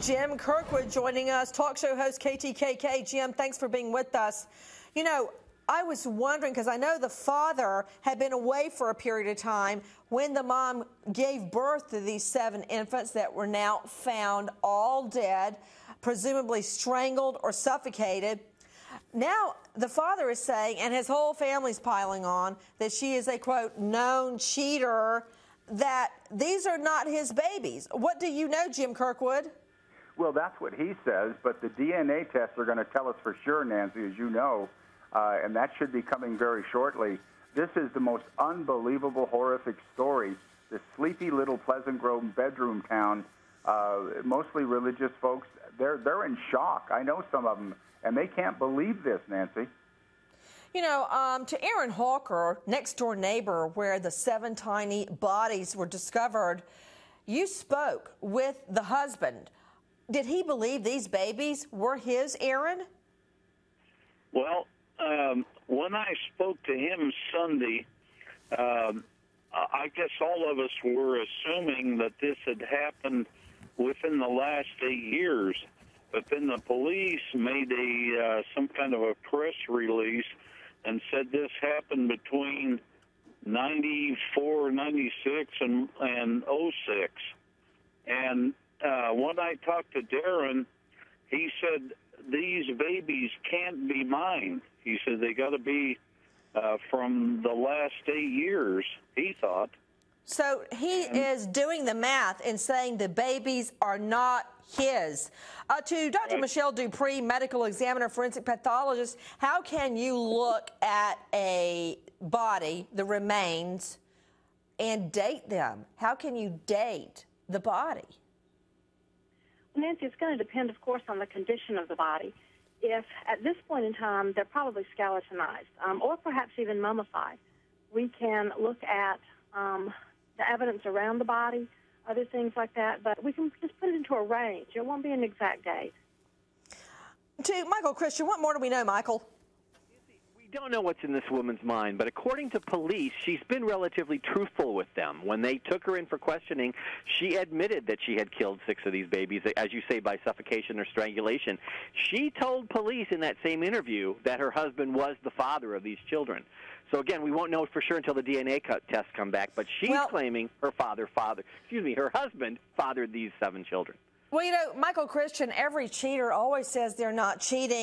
Jim Kirkwood joining us, talk show host KTKK. Jim, thanks for being with us. You know, I was wondering, because I know the father had been away for a period of time when the mom gave birth to these 7 infants that were now found all dead, presumably strangled or suffocated. Now the father is saying, and his whole family's piling on, that she is a, quote, known cheater, that these are not his babies. What do you know, Jim Kirkwood? Well, that's what he says, but the DNA tests are going to tell us for sure, Nancy, as you know, and that should be coming very shortly. This is the most unbelievable, horrific story. This sleepy little Pleasant Grove bedroom town, mostly religious folks, they're in shock. I know some of them, and they can't believe this, Nancy. You know, to Aaron Hawker, next-door neighbor where the 7 tiny bodies were discovered, you spoke with the husband. Did he believe these babies were his, Aaron? Well, when I spoke to him Sunday, I guess all of us were assuming that this had happened within the last 8 years. But then the police made some kind of a press release and said this happened between 94, 96, and 06. And when I talked to Darren, he said, these babies can't be mine. He said they got to be from the last 8 years, he thought. So he is doing the math and saying the babies are not his. To Dr. Michelle Dupree, medical examiner, forensic pathologist, how can you look at a body, the remains, and date them? How can you date the body? Nancy, it's going to depend, of course, on the condition of the body. If at this point in time they're probably skeletonized or perhaps even mummified, we can look at the evidence around the body, other things like that, but we can just put it into a range. It won't be an exact date. To Michael Christian, what more do we know, Michael? We don't know what's in this woman's mind, but according to police, she's been relatively truthful with them. When they took her in for questioning, she admitted that she had killed 6 of these babies, as you say, by suffocation or strangulation. She told police in that same interview that her husband was the father of these children. So again, we won't know for sure until the DNA tests come back, but she's claiming her her husband fathered these 7 children. Well, you know, Michael Christian, every cheater always says they're not cheating.